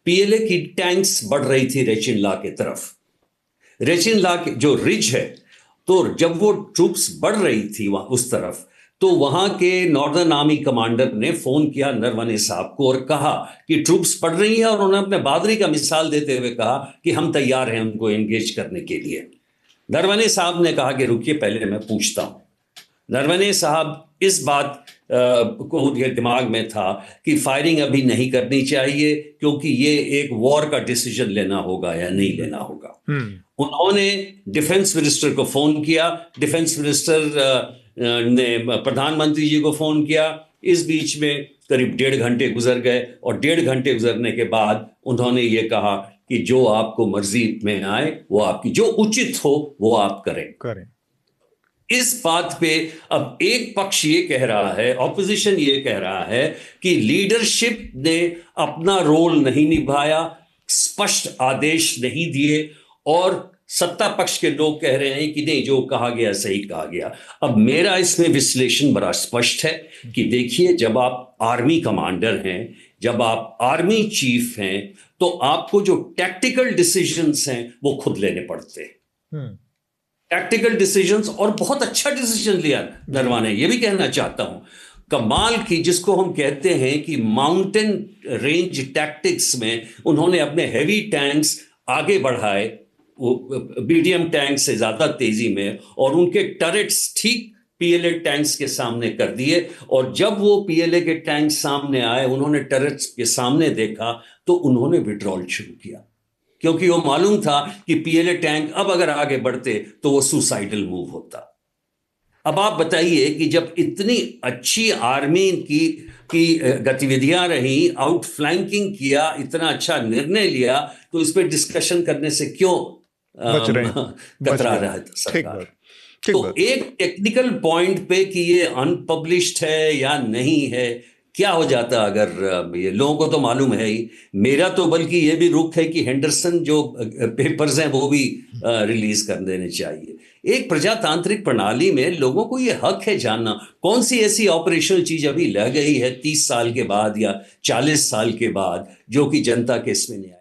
PLA की tanks बढ़ रही थी रेचिन ला की तरफ। रेचिन ला जो रिज है, तो जब वो ट्रूप्स बढ़ रही थी वहां उस तरफ, तो वहां के नॉर्दर्न आर्मी कमांडर ने फोन किया नरवणे साहब को और कहा कि ट्रूप्स बढ़ रही हैं, और उन्होंने अपने बहादुरी का मिसाल देते हुए कहा कि हम तैयार हैं उनको एंगेज करने के लिए। नरवणे साहब ने कहा कि रुकिए, पहले मैं पूछता हूं। नरवणे साहब इस बात को उनके दिमाग में था कि फायरिंग अभी नहीं करनी चाहिए, क्योंकि ये एक वॉर का डिसीजन लेना होगा या नहीं लेना होगा। उन्होंने डिफेंस मिनिस्टर को फोन किया, डिफेंस मिनिस्टर ने प्रधानमंत्री जी को फोन किया। इस बीच में करीब 1.5 घंटे गुजर गए, और 1.5 घंटे गुजरने के बाद उन्होंने ये कहा कि जो आपको मर्जी में आए वो आपकी, जो उचित हो वो आप करें। इस बात पे अब एक पक्ष ये कह रहा है, ऑपोजिशन ये कह रहा है कि लीडरशिप ने अपना रोल नहीं निभाया, स्पष्ट आदेश नहीं दिए, और सत्ता पक्ष के लोग कह रहे हैं कि नहीं, जो कहा गया सही कहा गया। अब मेरा इसमें विश्लेषण बड़ा स्पष्ट है कि देखिए, जब आप आर्मी कमांडर हैं, जब आप आर्मी चीफ हैं, तो आपको जो टैक्टिकल डिसीजंस हैं वो खुद लेने पड़ते हैं। टैक्टिकल डिसीजंस, और बहुत अच्छा डिसीजन लिया नरवणे, ये भी कहना चाहता हूं। कमाल की, जिसको हम कहते हैं कि माउंटेन रेंज टैक्टिक्स में उन्होंने अपने हैवी टैंक्स आगे बढ़ाए, वो मीडियम टैंक से ज्यादा तेजी में, और उनके टरेट्स ठीक पीएलए टैंक्स के सामने कर दिए। और जब वो पीएलए के टैंक सामने आए, उन्होंने टरेट्स के सामने देखा, तो उन्होंने विड्रॉल शुरू किया, क्योंकि वो मालूम था कि पीएलए टैंक अब अगर आगे बढ़ते तो वो सुसाइडल मूव होता। अब आप बताइए कि जब इतनी अच्छी आर्मी की गतिविधियां रही, आउट फ्लैंकिंग किया, इतना अच्छा निर्णय लिया, तो इस पर डिस्कशन करने से क्यों कतरा रहा था सरकार? तो एक टेक्निकल पॉइंट पे कि ये अनपब्लिश्ड है या नहीं है, क्या हो जाता अगर ये लोगों को तो मालूम है ही। मेरा तो बल्कि ये भी रुख है कि हेंडरसन जो पेपर्स हैं वो भी रिलीज कर देने चाहिए। एक प्रजातांत्रिक प्रणाली में लोगों को ये हक है जानना कौन सी ऐसी ऑपरेशनल चीज अभी लग गई है 30 साल के बाद या 40 साल के बाद, जो कि जनता के इसमें नहीं आई।